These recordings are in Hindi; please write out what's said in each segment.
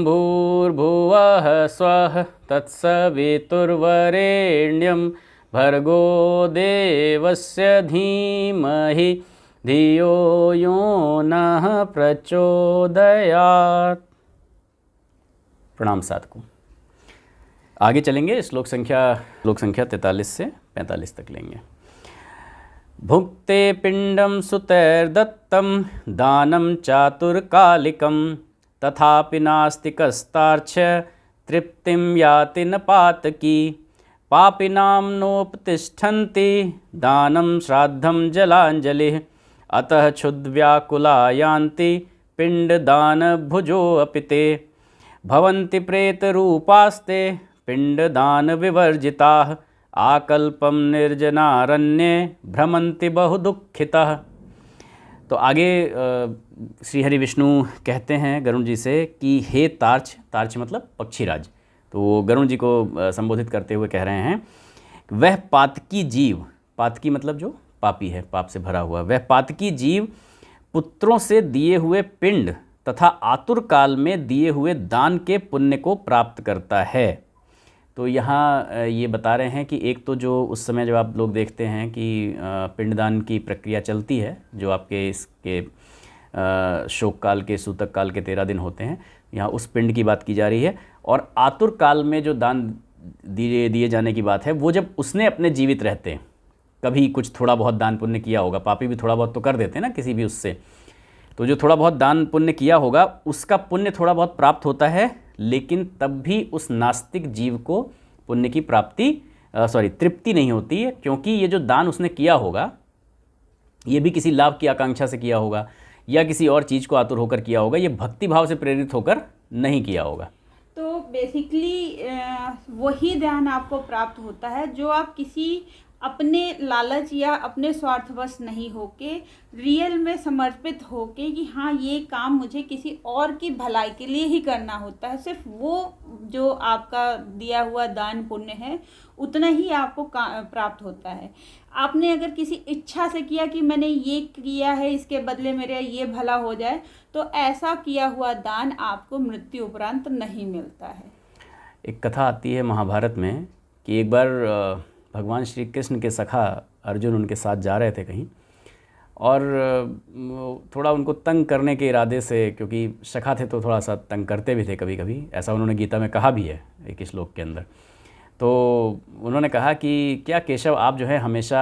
भूर्भुवः स्वः तत्सवितुर्वरेण्यं भर्गो देवस्य धीमहि धियो यो नः प्रचोदयात्। प्रणाम साधकों। आगे चलेंगे। श्लोक संख्या 43 से 45 तक लेंगे। भुक्ते पिंडम सुतैर्दत्तं दानं चातुर्कालिकं तथापि नास्ति कस्तार्च्य तृप्तिं याति न पातकी पापिनां नोपतिष्ठन्ति दानं श्राद्धं जलाञ्जलिः अतः क्षुद्व्याकुला यान्ति पिण्डदानभुजोऽपि ते भवन्ति प्रेतरूपास्ते पिण्डदानविवर्जिताः आकल्पं निर्जनारण्ये भ्रमन्ति बहुदुःखितः। तो आगे श्री हरि विष्णु कहते हैं गरुण जी से कि हे तार्च, तार्च मतलब पक्षीराज, तो गरुण जी को संबोधित करते हुए कह रहे हैं वह पातकी जीव, पातकी मतलब जो पापी है, पाप से भरा हुआ, वह पातकी जीव पुत्रों से दिए हुए पिंड तथा आतुर काल में दिए हुए दान के पुण्य को प्राप्त करता है। तो यहाँ ये बता रहे हैं कि एक तो जो उस समय जो आप लोग देखते हैं कि पिंडदान की प्रक्रिया चलती है, जो आपके इसके शोक काल के, सूतक काल के 13 दिन होते हैं, यहाँ उस पिंड की बात की जा रही है। और आतुर काल में जो दान दिए जाने की बात है, वो जब उसने अपने जीवित रहते कभी कुछ थोड़ा बहुत दान पुण्य किया होगा, पापी भी थोड़ा बहुत तो कर देते हैं ना किसी भी उससे, तो जो थोड़ा बहुत दान पुण्य किया होगा उसका पुण्य थोड़ा बहुत प्राप्त होता है, लेकिन तब भी उस नास्तिक जीव को पुण्य की तृप्ति नहीं होती है, क्योंकि ये जो दान उसने किया होगा ये भी किसी लाभ की आकांक्षा से किया होगा या किसी और चीज़ को आतुर होकर किया होगा, ये भक्ति भाव से प्रेरित होकर नहीं किया होगा। तो बेसिकली वही ध्यान आपको प्राप्त होता है जो आप किसी अपने लालच या अपने स्वार्थवश नहीं होके रियल में समर्पित होके कि हाँ ये काम मुझे किसी और की भलाई के लिए ही करना होता है, सिर्फ वो जो आपका दिया हुआ दान पुण्य है उतना ही आपको प्राप्त होता है। आपने अगर किसी इच्छा से किया कि मैंने ये किया है इसके बदले मेरे ये भला हो जाए, तो ऐसा किया हुआ दान आपको मृत्यु उपरांत नहीं मिलता है। एक कथा आती है महाभारत में कि एक बार भगवान श्री कृष्ण के सखा अर्जुन उनके साथ जा रहे थे कहीं, और थोड़ा उनको तंग करने के इरादे से, क्योंकि सखा थे तो थोड़ा सा तंग करते भी थे कभी कभी, ऐसा उन्होंने गीता में कहा भी है एक श्लोक के अंदर। तो उन्होंने कहा कि क्या केशव आप जो है हमेशा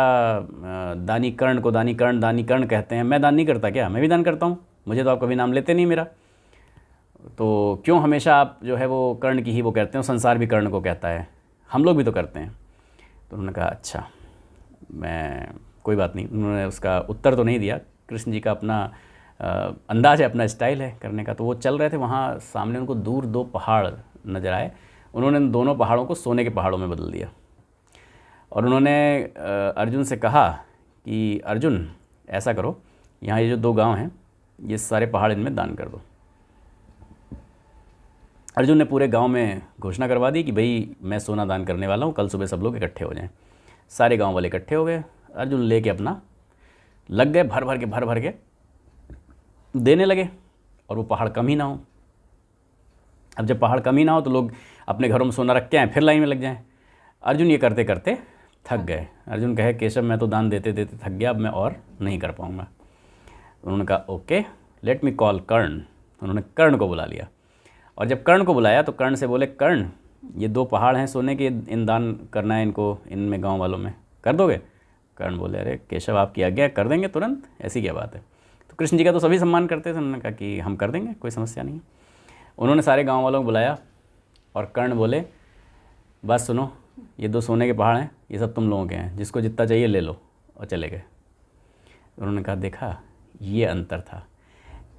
दानी कर्ण को दानी कर्ण कहते हैं, मैं दान नहीं करता क्या? मैं भी दान करता हूँ, मुझे तो आप कभी नाम लेते नहीं मेरा, तो क्यों हमेशा आप जो है वो कर्ण की ही वो कहते हैं? संसार भी कर्ण को कहता है, हम लोग भी तो करते हैं। तो उन्होंने कहा अच्छा, मैं कोई बात नहीं। उन्होंने उसका उत्तर तो नहीं दिया, कृष्ण जी का अपना अंदाज है, अपना स्टाइल है करने का। तो वो चल रहे थे, वहाँ सामने उनको दूर 2 पहाड़ नज़र आए, उन्होंने उन दोनों पहाड़ों को सोने के पहाड़ों में बदल दिया और उन्होंने अर्जुन से कहा कि अर्जुन ऐसा करो, यहाँ ये जो 2 गांव हैं ये सारे पहाड़ इनमें दान कर दो। अर्जुन ने पूरे गांव में घोषणा करवा दी कि भाई मैं सोना दान करने वाला हूँ, कल सुबह सब लोग इकट्ठे हो जाएं। सारे गांव वाले इकट्ठे हो गए, अर्जुन लेके अपना लग गए, भर भर के देने लगे, और वो पहाड़ कम ही ना हो। अब जब पहाड़ कम ही ना हो तो लोग अपने घरों में सोना रख के आए, फिर लाइन में लग जाएं। अर्जुन ये करते करते थक गए। अर्जुन कहे केशव मैं तो दान देते देते थक गया, अब मैं और नहीं कर पाऊँगा। उन्होंने कहा ओके लेट मी कॉल कर्ण। उन्होंने कर्ण को बुला लिया, और जब कर्ण को बुलाया तो कर्ण से बोले कर्ण ये 2 पहाड़ हैं सोने के, इन दान करना है इनको, इनमें गांव वालों में कर दोगे? कर्ण बोले अरे केशव आपकी आज्ञा, कर देंगे तुरंत, ऐसी क्या बात है। तो कृष्ण जी का तो सभी सम्मान करते थे, उन्होंने कहा कि हम कर देंगे, कोई समस्या नहीं। उन्होंने सारे गाँव वालों को बुलाया और कर्ण बोले बस सुनो, ये 2 सोने के पहाड़ हैं, ये सब तुम लोगों के हैं, जिसको जितना चाहिए ले लो, और चले गए। उन्होंने कहा देखा ये अंतर था,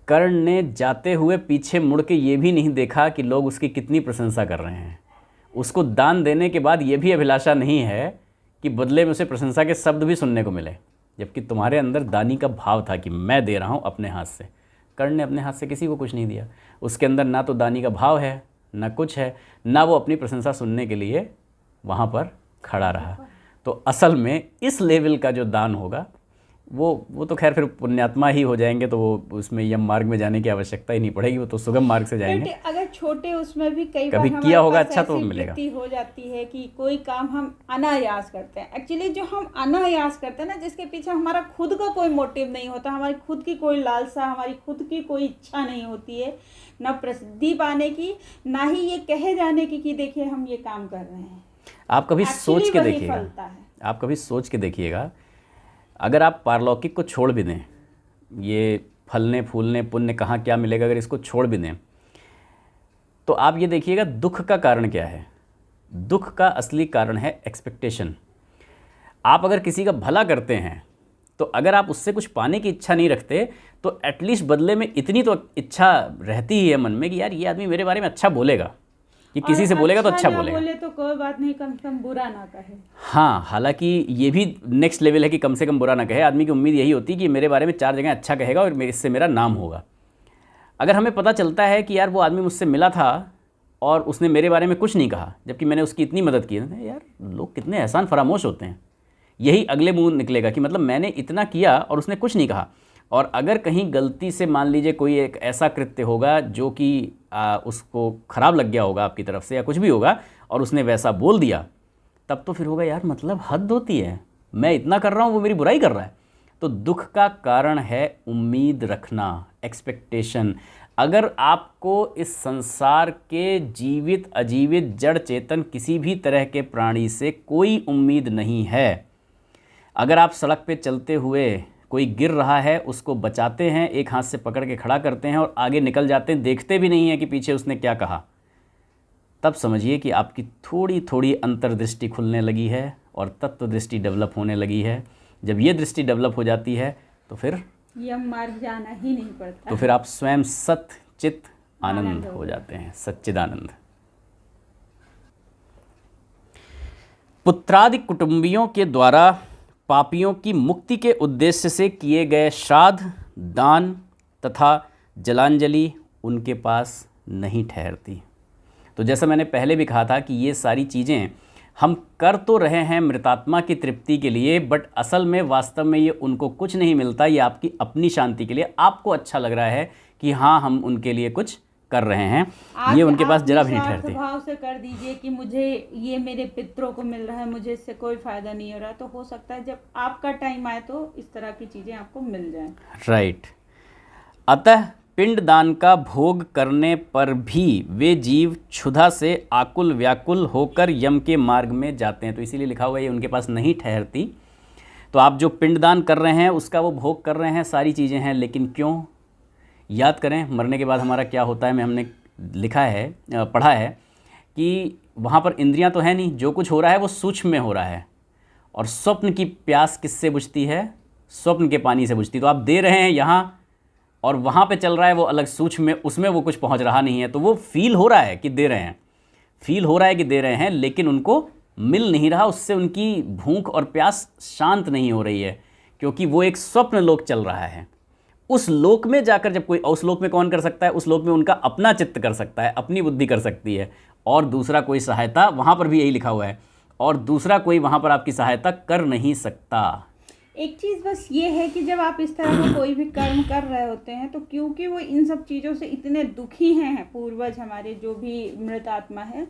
कर्ण ने जाते हुए पीछे मुड़ के ये भी नहीं देखा कि लोग उसकी कितनी प्रशंसा कर रहे हैं। उसको दान देने के बाद ये भी अभिलाषा नहीं है कि बदले में उसे प्रशंसा के शब्द भी सुनने को मिले, जबकि तुम्हारे अंदर दानी का भाव था कि मैं दे रहा हूँ अपने हाथ से। कर्ण ने अपने हाथ से किसी को कुछ नहीं दिया, उसके अंदर ना तो दानी का भाव है, ना कुछ है, ना वो अपनी प्रशंसा सुनने के लिए वहाँ पर खड़ा रहा। तो असल में इस लेवल का जो दान होगा वो तो खैर फिर पुण्यात्मा ही हो जाएंगे, तो वो उसमें यम मार्ग में जाने की आवश्यकता ही नहीं पड़ेगी, वो तो सुगम मार्ग से जाएंगे। बट अगर छोटे उसमें भी कई कभी बार किया हमारे होगा पास अच्छा तो ऐसी मिलेगा। वृत्ति हो जाती है कि कोई काम हम अनायास करते हैं। एक्चुअली जो हम अनायास करते हैं ना, जिसके पीछे हमारा खुद का कोई मोटिव नहीं होता, हमारी खुद की कोई लालसा, हमारी खुद की कोई इच्छा नहीं होती है, ना प्रसिद्धि पाने की, ना ही ये कहे जाने की कि देखिए हम ये काम कर रहे हैं। आप कभी सोच के वही देखिएगा, फलता है। आप कभी सोच के देखिएगा, अगर आप पारलौकिक को छोड़ भी दें, ये फलने फूलने पुण्य कहाँ क्या मिलेगा, अगर इसको छोड़ भी दें, तो आप ये देखिएगा दुख का कारण क्या है। दुख का असली कारण है एक्सपेक्टेशन। आप अगर किसी का भला करते हैं, तो अगर आप उससे कुछ पाने की इच्छा नहीं रखते, तो एटलीस्ट बदले में इतनी तो इच्छा रहती ही है मन में कि यार ये आदमी मेरे बारे में अच्छा बोलेगा, ये किसी से बोलेगा तो अच्छा बोलेगा। बोले तो कोई बात नहीं, कम से कम बुरा ना कहे। हाँ, हालांकि ये भी नेक्स्ट लेवल है कि कम से कम बुरा ना कहे। आदमी की उम्मीद यही होती है कि मेरे बारे में 4 जगह अच्छा कहेगा और इससे मेरा नाम होगा। अगर हमें पता चलता है कि यार वो आदमी मुझसे मिला था और उसने मेरे बारे में कुछ नहीं कहा, जबकि मैंने उसकी इतनी मदद की, यार लोग कितने एहसान फरामोश होते हैं, यही अगले मुंह निकलेगा कि मतलब मैंने इतना किया और उसने कुछ नहीं कहा। और अगर कहीं गलती से मान लीजिए कोई एक ऐसा कृत्य होगा जो कि उसको ख़राब लग गया होगा आपकी तरफ से या कुछ भी होगा, और उसने वैसा बोल दिया, तब तो फिर होगा यार मतलब हद होती है, मैं इतना कर रहा हूँ वो मेरी बुराई कर रहा है। तो दुख का कारण है उम्मीद रखना, एक्सपेक्टेशन। अगर आपको इस संसार के जीवित अजीवित जड़ चेतन किसी भी तरह के प्राणी से कोई उम्मीद नहीं है, अगर आप सड़क पे चलते हुए कोई गिर रहा है उसको बचाते हैं, एक हाथ से पकड़ के खड़ा करते हैं और आगे निकल जाते हैं, देखते भी नहीं हैं कि पीछे उसने क्या कहा, तब समझिए कि आपकी थोड़ी थोड़ी अंतर्दृष्टि खुलने लगी है और तत्व दृष्टि डेवलप होने लगी है। जब ये दृष्टि डेवलप हो जाती है तो फिर यम मार्ग जाना ही नहीं पड़ता, तो फिर आप स्वयं सत चित आनंद हो जाते हैं, सच्चिदानंद। पुत्रादि कुटुंबियों के द्वारा पापियों की मुक्ति के उद्देश्य से किए गए श्राद्ध, दान तथा जलांजलि उनके पास नहीं ठहरती। तो जैसा मैंने पहले भी कहा था कि ये सारी चीज़ें हम कर तो रहे हैं मृतात्मा की तृप्ति के लिए, बट असल में वास्तव में ये उनको कुछ नहीं मिलता। ये आपकी अपनी शांति के लिए, आपको अच्छा लग रहा है कि हाँ हम उनके लिए कुछ कर रहे हैं, ये उनके पास जरा भी नहीं ठहरती। भाव से कर दीजिए कि मुझे ये मेरे पितरों को मिल रहा है, मुझे इससे कोई फ़ायदा नहीं हो रहा, तो हो सकता है जब आपका टाइम आए तो इस तरह की चीज़ें आपको मिल जाएं। राइट। अतः पिंडदान का भोग करने पर भी वे जीव क्षुधा से आकुल व्याकुल होकर यम के मार्ग में जाते हैं। तो इसीलिए लिखा हुआ है ये उनके पास नहीं ठहरती। तो आप जो पिंडदान कर रहे हैं उसका वो भोग कर रहे हैं, सारी चीज़ें हैं, लेकिन क्यों? याद करें मरने के बाद हमारा क्या होता है। हमने लिखा है, पढ़ा है कि वहाँ पर इंद्रियां तो है नहीं, जो कुछ हो रहा है वो सूक्ष्म में हो रहा है, और स्वप्न की प्यास किससे बुझती है? स्वप्न के पानी से बुझती। तो आप दे रहे हैं यहाँ और वहाँ पे चल रहा है वो अलग सूक्ष्म में, उसमें वो कुछ पहुँच रहा नहीं है। तो वो फील हो रहा है कि दे रहे हैं, फील हो रहा है कि दे रहे हैं, लेकिन उनको मिल नहीं रहा, उससे उनकी भूख और प्यास शांत नहीं हो रही है, क्योंकि वो एक स्वप्न लोक चल रहा है। उस लोक में जाकर जब कोई, उस लोक में कौन कर सकता है? उस लोक में उनका अपना चित्त कर सकता है, अपनी बुद्धि कर सकती है, और दूसरा कोई सहायता, वहाँ पर भी यही लिखा हुआ है, और दूसरा कोई वहाँ पर आपकी सहायता कर नहीं सकता। एक चीज़ बस ये है कि जब आप इस तरह का कोई भी कर्म कर रहे होते हैं, तो क्योंकि वो इन सब चीज़ों से इतने दुखी हैं पूर्वज हमारे, जो भी मृत आत्मा है,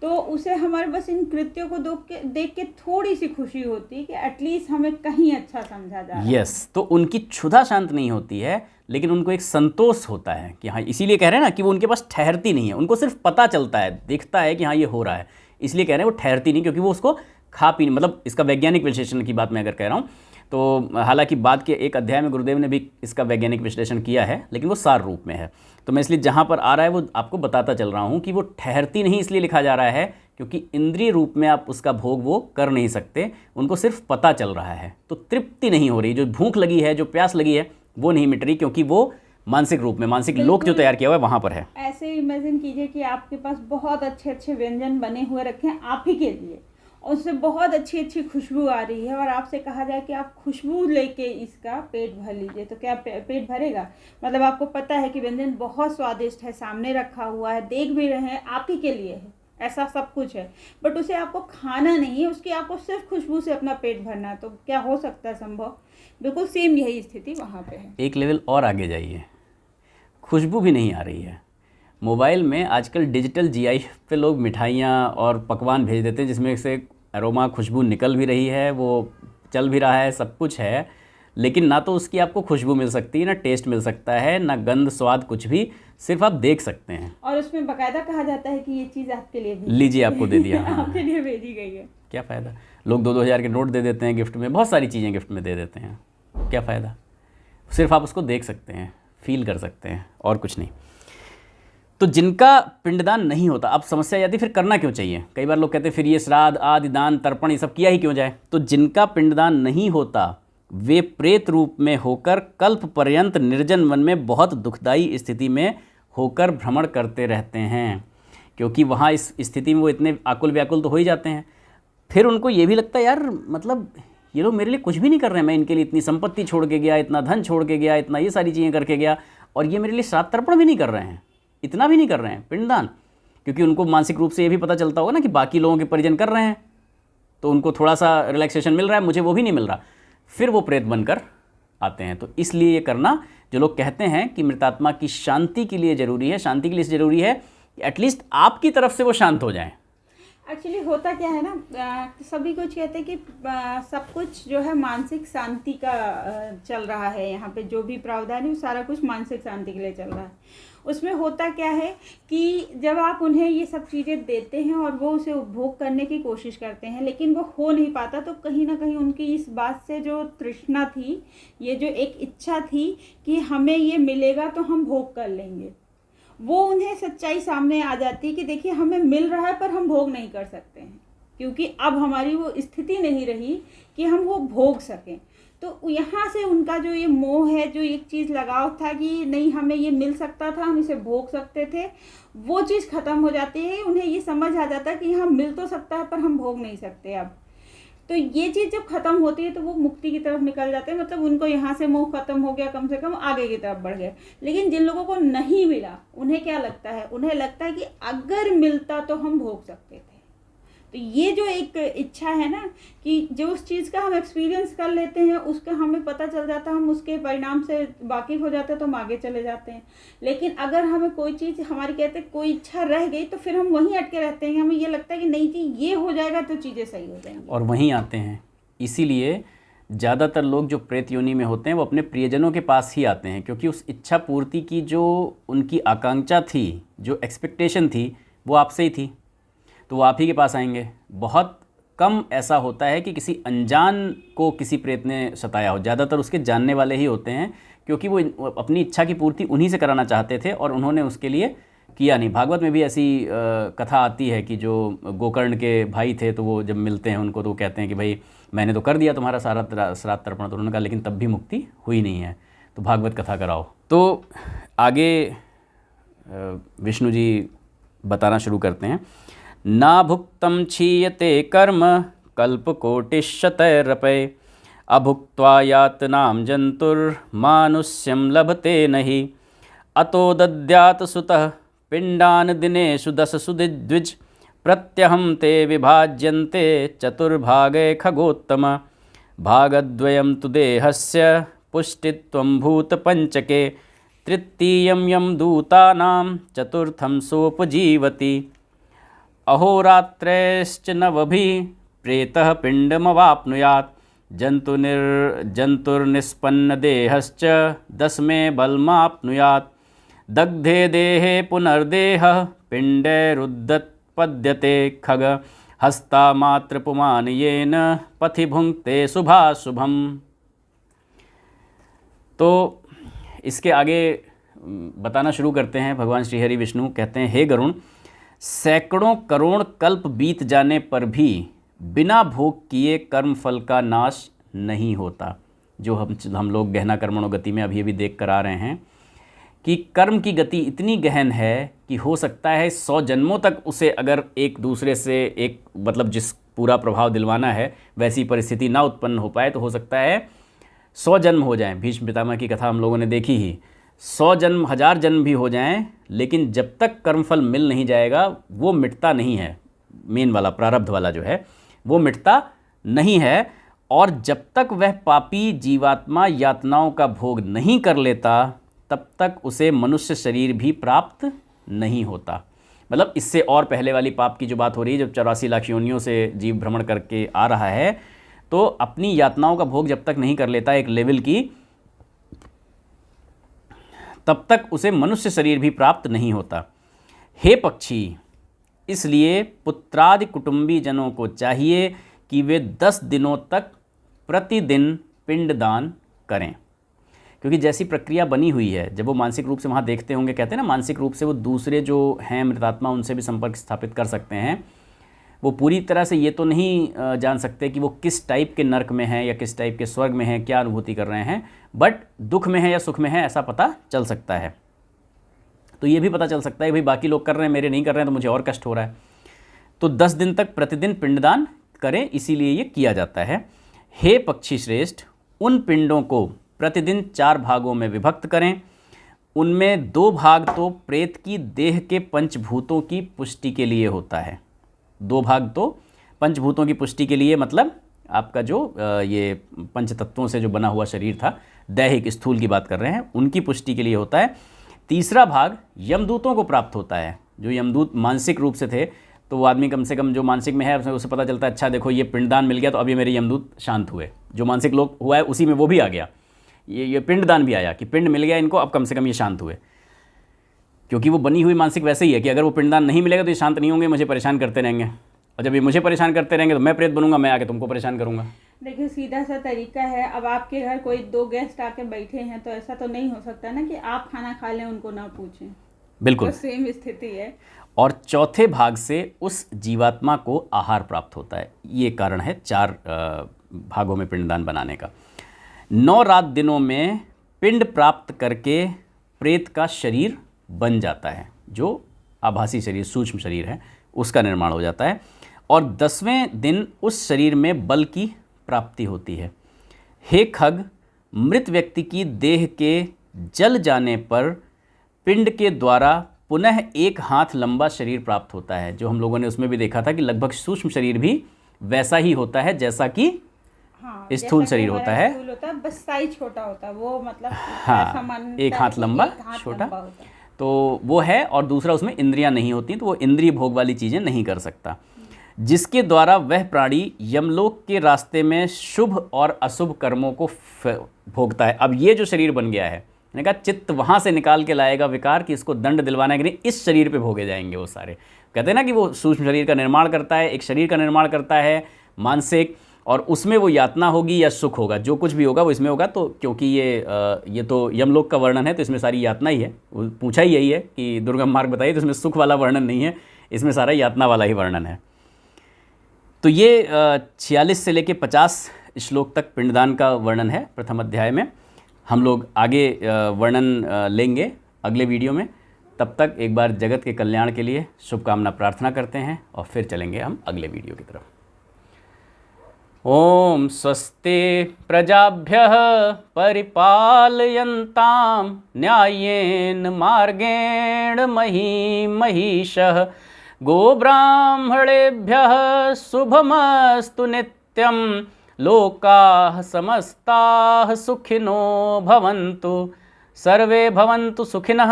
तो उसे हमारे बस इन कृत्यों को देख के थोड़ी सी खुशी होती है कि एटलीस्ट हमें कहीं अच्छा समझा जा रहा है। यस, तो उनकी क्षुधा शांत नहीं होती है, लेकिन उनको एक संतोष होता है कि हाँ, इसीलिए कह रहे हैं ना कि वो उनके पास ठहरती नहीं है, उनको सिर्फ पता चलता है, दिखता है कि हाँ ये हो रहा है, इसलिए कह रहे हैं वो ठहरती नहीं, क्योंकि वो उसको खा पी, मतलब इसका वैज्ञानिक विश्लेषण की बात मैं अगर कह रहा हूँ तो हालांकि बाद के एक अध्याय में गुरुदेव ने भी इसका वैज्ञानिक विश्लेषण किया है, लेकिन वो सार रूप में है। तो मैं इसलिए जहाँ पर आ रहा है वो आपको बताता चल रहा हूँ कि वो ठहरती नहीं इसलिए लिखा जा रहा है क्योंकि इंद्रिय रूप में आप उसका भोग वो कर नहीं सकते, उनको सिर्फ पता चल रहा है, तो तृप्ति नहीं हो रही, जो भूख लगी है, जो प्यास लगी है, वो नहीं मिट रही, क्योंकि वो मानसिक रूप में, मानसिक लोक जो तैयार किया हुआ है वहाँ पर है। ऐसे इमेजिन कीजिए कि आपके पास बहुत अच्छे अच्छे व्यंजन बने हुए रखे हैं आप ही के लिए, उससे बहुत अच्छी अच्छी खुशबू आ रही है, और आपसे कहा जाए कि आप खुशबू लेके इसका पेट भर लीजिए, तो क्या पेट भरेगा? मतलब आपको पता है कि व्यंजन बहुत स्वादिष्ट है, सामने रखा हुआ है, देख भी रहे हैं, आप ही के लिए है, ऐसा सब कुछ है, बट उसे आपको खाना नहीं है, उसकी आपको सिर्फ खुशबू से अपना पेट भरना है, तो क्या हो सकता है संभव? बिल्कुल सेम यही स्थिति वहाँ पे है। एक लेवल और आगे जाइए, खुशबू भी नहीं आ रही है। मोबाइल में आजकल डिजिटल जीआई पे लोग मिठाइयाँ और पकवान भेज देते हैं जिसमें से अरोमा खुशबू निकल भी रही है, वो चल भी रहा है, सब कुछ है, लेकिन ना तो उसकी आपको खुशबू मिल सकती है, ना टेस्ट मिल सकता है, ना गंध स्वाद, कुछ भी, सिर्फ आप देख सकते हैं। और उसमें बकायदा कहा जाता है कि ये चीज़ आपके लिए लीजिए, आपको दे दिया। हाँ, आपके लिए भेजी गई है। क्या फ़ायदा? लोग 2-2 हज़ार के नोट दे देते हैं गिफ्ट में, बहुत सारी चीज़ें गिफ्ट में दे देते हैं, क्या फ़ायदा? सिर्फ आप उसको देख सकते हैं, फील कर सकते हैं, और कुछ नहीं। तो जिनका पिंडदान नहीं होता, अब समस्या आती फिर करना क्यों चाहिए? कई बार लोग कहते हैं फिर ये श्राद्ध आदि दान तर्पण ये सब किया ही क्यों जाए? तो जिनका पिंडदान नहीं होता वे प्रेत रूप में होकर कल्प पर्यंत निर्जन वन में बहुत दुखदाई स्थिति में होकर भ्रमण करते रहते हैं, क्योंकि वहाँ इस स्थिति में वो इतने आकुल व्याकुल तो हो ही जाते हैं। फिर उनको ये भी लगता है यार मतलब ये लोग मेरे लिए कुछ भी नहीं कर रहे हैं, मैं इनके लिए इतनी संपत्ति छोड़ के गया, इतना धन छोड़ के गया, इतना ये सारी चीज़ें करके गया, और ये मेरे लिए श्राद्ध तर्पण भी नहीं कर रहे हैं, इतना भी नहीं कर रहे हैं पिंडदान। क्योंकि उनको मानसिक रूप से ये भी पता चलता होगा ना कि बाकी लोगों के परिजन कर रहे हैं, तो उनको थोड़ा सा रिलैक्सेशन मिल रहा है, मुझे वो भी नहीं मिल रहा, फिर वो प्रेत बनकर आते हैं। तो इसलिए ये करना, जो लोग कहते हैं कि मृतात्मा की शांति के लिए ज़रूरी है, शांति के लिए ज़रूरी है कि एटलीस्ट आपकी तरफ से वो शांत हो जाएं। एक्चुअली होता क्या है ना, सभी कुछ कहते हैं कि सब कुछ जो है मानसिक शांति का चल रहा है, यहाँ पे जो भी प्रावधान है वो सारा कुछ मानसिक शांति के लिए चल रहा है। उसमें होता क्या है कि जब आप उन्हें ये सब चीज़ें देते हैं और वो उसे उपभोग करने की कोशिश करते हैं, लेकिन वो हो नहीं पाता, तो कहीं ना कहीं उनकी इस बात से जो तृष्णा थी, ये जो एक इच्छा थी कि हमें ये मिलेगा तो हम भोग कर लेंगे, वो उन्हें सच्चाई सामने आ जाती है कि देखिए हमें मिल रहा है पर हम भोग नहीं कर सकते हैं, क्योंकि अब हमारी वो स्थिति नहीं रही कि हम वो भोग सकें। तो यहाँ से उनका जो ये मोह है, जो एक चीज़ लगाव था कि नहीं हमें ये मिल सकता था, हम इसे भोग सकते थे, वो चीज़ ख़त्म हो जाती है। उन्हें ये समझ आ जाता है कि हाँ मिल तो सकता है पर हम भोग नहीं सकते अब। तो ये चीज़ जब ख़त्म होती है तो वो मुक्ति की तरफ निकल जाते हैं, मतलब उनको यहाँ से मोह ख़त्म हो गया, कम से कम आगे की तरफ बढ़ गए। लेकिन जिन लोगों को नहीं मिला उन्हें क्या लगता है, उन्हें लगता है कि अगर मिलता तो हम भोग सकते थे। तो ये जो एक इच्छा है ना कि जो उस चीज़ का हम एक्सपीरियंस कर लेते हैं, उसका हमें पता चल जाता है, हम उसके परिणाम से वाकिफ हो जाते हैं तो हम आगे चले जाते हैं। लेकिन अगर हमें कोई चीज़ हमारी कहते हैं कोई इच्छा रह गई तो फिर हम वहीं अटके रहते हैं, हमें ये लगता है कि नहीं जी ये हो जाएगा तो चीज़ें सही हो जाएंगी, और वहीं आते हैं। इसीलिए ज़्यादातर लोग जो प्रेत योनि में होते हैं वो अपने प्रियजनों के पास ही आते हैं, क्योंकि उस इच्छा पूर्ति की जो उनकी आकांक्षा थी, जो एक्सपेक्टेशन थी, वो आपसे ही थी, तो वो आप ही के पास आएंगे। बहुत कम ऐसा होता है कि किसी अनजान को किसी प्रेत ने सताया हो, ज़्यादातर उसके जानने वाले ही होते हैं, क्योंकि वो अपनी इच्छा की पूर्ति उन्हीं से कराना चाहते थे और उन्होंने उसके लिए किया नहीं। भागवत में भी ऐसी कथा आती है कि जो गोकर्ण के भाई थे तो वो जब मिलते हैं उनको तो वो कहते हैं कि भाई मैंने तो कर दिया तुम्हारा सारा श्राद्ध तर्पण, तो उन्होंने कहा लेकिन तब भी मुक्ति हुई नहीं है, तो भागवत कथा कराओ। तो आगे विष्णु जी बताना शुरू करते हैं। ना भुक्तम क्षीयते कर्म कल्पकोटिशतैरपै अभुक्त्वा यातनां जंतुर्मानुष्यं लभते नहि अतो दद्यात् सुतः पिंडान दिनेषु दशसु द्विज प्रत्यहं ते विभाज्यन्ते चतुर्भागे खगोत्तम भागद्वयं तु देहस्य पुष्टित्वं भूतपञ्चके तृतीयं यं दूतानां चतुर्थं सोपजीवति अहोरात्रैश्च नवभिः प्रेतः पिण्डमवाप्नुयात् जंतुर्निष्पन्नदेहश्च दशमे बलमाप्नुयात् दग्धे देहे पुनर्देहः पिण्डैरुद्यत्पद्यते खग हस्ता मात्रपुमान येन पथि भुङ्क्ते शुभाशुभम्। तो इसके आगे बताना शुरू करते हैं। भगवान श्री हरि विष्णु कहते हैं, हे गरुण, सैकड़ों करोड़ कल्प बीत जाने पर भी बिना भोग किए कर्म फल का नाश नहीं होता। जो हम लोग गहना कर्मणो गति में अभी अभी देख कर आ रहे हैं कि कर्म की गति इतनी गहन है कि हो सकता है 100 जन्मों तक उसे अगर एक दूसरे से एक मतलब जिस पूरा प्रभाव दिलवाना है वैसी परिस्थिति ना उत्पन्न हो पाए, तो हो सकता है 100 जन्म हो जाएं। भीष्म पितामह की कथा हम लोगों ने देखी ही, 100 जन्म 1000 जन्म भी हो जाएं, लेकिन जब तक कर्मफल मिल नहीं जाएगा वो मिटता नहीं है। मेन वाला प्रारब्ध वाला जो है वो मिटता नहीं है। और जब तक वह पापी जीवात्मा यातनाओं का भोग नहीं कर लेता तब तक उसे मनुष्य शरीर भी प्राप्त नहीं होता। मतलब इससे और पहले वाली पाप की जो बात हो रही है, जब 84 लाख योनियों से जीव भ्रमण करके आ रहा है, तो अपनी यातनाओं का भोग जब तक नहीं कर लेता एक लेवल की, तब तक उसे मनुष्य शरीर भी प्राप्त नहीं होता। हे पक्षी, इसलिए पुत्रादि कुटुंबी जनों को चाहिए कि वे 10 दिनों तक प्रतिदिन पिंडदान करें, क्योंकि जैसी प्रक्रिया बनी हुई है, जब वो मानसिक रूप से वहाँ देखते होंगे, कहते हैं ना मानसिक रूप से वो दूसरे जो हैं मृतात्मा उनसे भी संपर्क स्थापित कर सकते हैं। वो पूरी तरह से ये तो नहीं जान सकते कि वो किस टाइप के नरक में हैं या किस टाइप के स्वर्ग में हैं, क्या अनुभूति कर रहे हैं, बट दुख में है या सुख में है ऐसा पता चल सकता है। तो ये भी पता चल सकता है भाई बाकी लोग कर रहे हैं, मेरे नहीं कर रहे हैं, तो मुझे और कष्ट हो रहा है। तो 10 दिन तक प्रतिदिन पिंडदान करें, इसीलिए ये किया जाता है। हे पक्षी श्रेष्ठ, उन पिंडों को प्रतिदिन 4 भागों में विभक्त करें। उनमें 2 भाग तो प्रेत की देह के पंचभूतों की पुष्टि के लिए होता है। 2 भाग तो पंचभूतों की पुष्टि के लिए, मतलब आपका जो ये पंच तत्वों से जो बना हुआ शरीर था, दैहिक स्थूल की बात कर रहे हैं, उनकी पुष्टि के लिए होता है। तीसरा भाग यमदूतों को प्राप्त होता है। जो यमदूत मानसिक रूप से थे, तो वो आदमी कम से कम जो मानसिक में है उसे पता चलता है, अच्छा देखो ये पिंडदान मिल गया तो अब ये मेरे यमदूत शांत हुए। जो मानसिक लोग हुआ है उसी में वो भी आ गया, ये पिंडदान भी आया कि पिंड मिल गया इनको, अब कम से कम ये शांत हुए। क्योंकि वो बनी हुई मानसिक वैसे ही है कि अगर वो पिंडदान नहीं मिलेगा तो ये शांत नहीं होंगे, मुझे परेशान करते रहेंगे, और जब ये मुझे परेशान करते रहेंगे तो मैं प्रेत बनूंगा, मैं आके तुमको परेशान करूंगा। देखिए सीधा सा तरीका है, अब आपके घर कोई 2 गेस्ट आके बैठे हैं तो ऐसा तो नहीं हो सकता ना कि आप खाना खा लें उनको ना पूछें। बिल्कुल तो सेम स्थिति है। और चौथे भाग से उस जीवात्मा को आहार प्राप्त होता है। ये कारण है 4 भागों में पिंडदान बनाने का। 9 रात दिनों में पिंड प्राप्त करके प्रेत का शरीर बन जाता है, जो आभासी शरीर, सूक्ष्म शरीर है, उसका निर्माण हो जाता है। और 10वें दिन उस शरीर में बल की प्राप्ति होती है। हे खग, मृत व्यक्ति की देह के जल जाने पर पिंड के द्वारा पुनः 1 हाथ लंबा शरीर प्राप्त होता है। जो हम लोगों ने उसमें भी देखा था कि लगभग सूक्ष्म शरीर भी वैसा ही होता है जैसा कि स्थूल शरीर होता है, बस साइज छोटा होता है वो, मतलब हाँ 1 हाथ लंबा छोटा, तो वो है। और दूसरा उसमें इंद्रियां नहीं होती, तो वो इंद्रिय भोग वाली चीज़ें नहीं कर सकता, जिसके द्वारा वह प्राणी यमलोक के रास्ते में शुभ और अशुभ कर्मों को भोगता है। अब ये जो शरीर बन गया है, मैंने कहा चित्त वहाँ से निकाल के लाएगा विकार कि इसको दंड दिलवाना है कि नहीं, इस शरीर पे भोगे जाएंगे वो सारे। कहते हैं ना कि वो सूक्ष्म शरीर का निर्माण करता है, एक शरीर का निर्माण करता है मानसिक, और उसमें वो यातना होगी या सुख होगा, जो कुछ भी होगा वो इसमें होगा। तो क्योंकि ये तो यमलोक का वर्णन है तो इसमें सारी यातना ही है। पूछा ही यही है कि दुर्गम मार्ग बताइए, तो इसमें सुख वाला वर्णन नहीं है, इसमें सारा यातना वाला ही वर्णन है। तो ये 46 से लेके 50 श्लोक तक पिंडदान का वर्णन है प्रथम अध्याय में। हम लोग आगे वर्णन लेंगे अगले वीडियो में। तब तक एक बार जगत के कल्याण के लिए शुभकामना प्रार्थना करते हैं और फिर चलेंगे हम अगले वीडियो की तरफ। ओम स्वस्ति प्रजाभ्यः परिपालयन्तां न्यायेन मार्गेण महिषः गोब्राह्मणेभ्यः शुभमस्तु नित्यं लोकाः समस्ताः सुखिनो भवन्तु सर्वे भवन्तु सुखिनः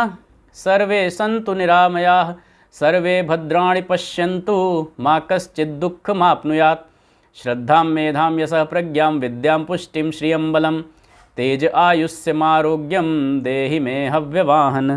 सर्वे सन्तु निरामयाः सर्वे भद्राणि पश्यन्तु मा कश्चित् दुःखमाप्नुयात्। श्रद्धां मेधां यशः प्रज्ञां विद्यां पुष्टिं श्रियं बलं तेज आयुष्यमारोग्यं देहि मे हव्यवाहन।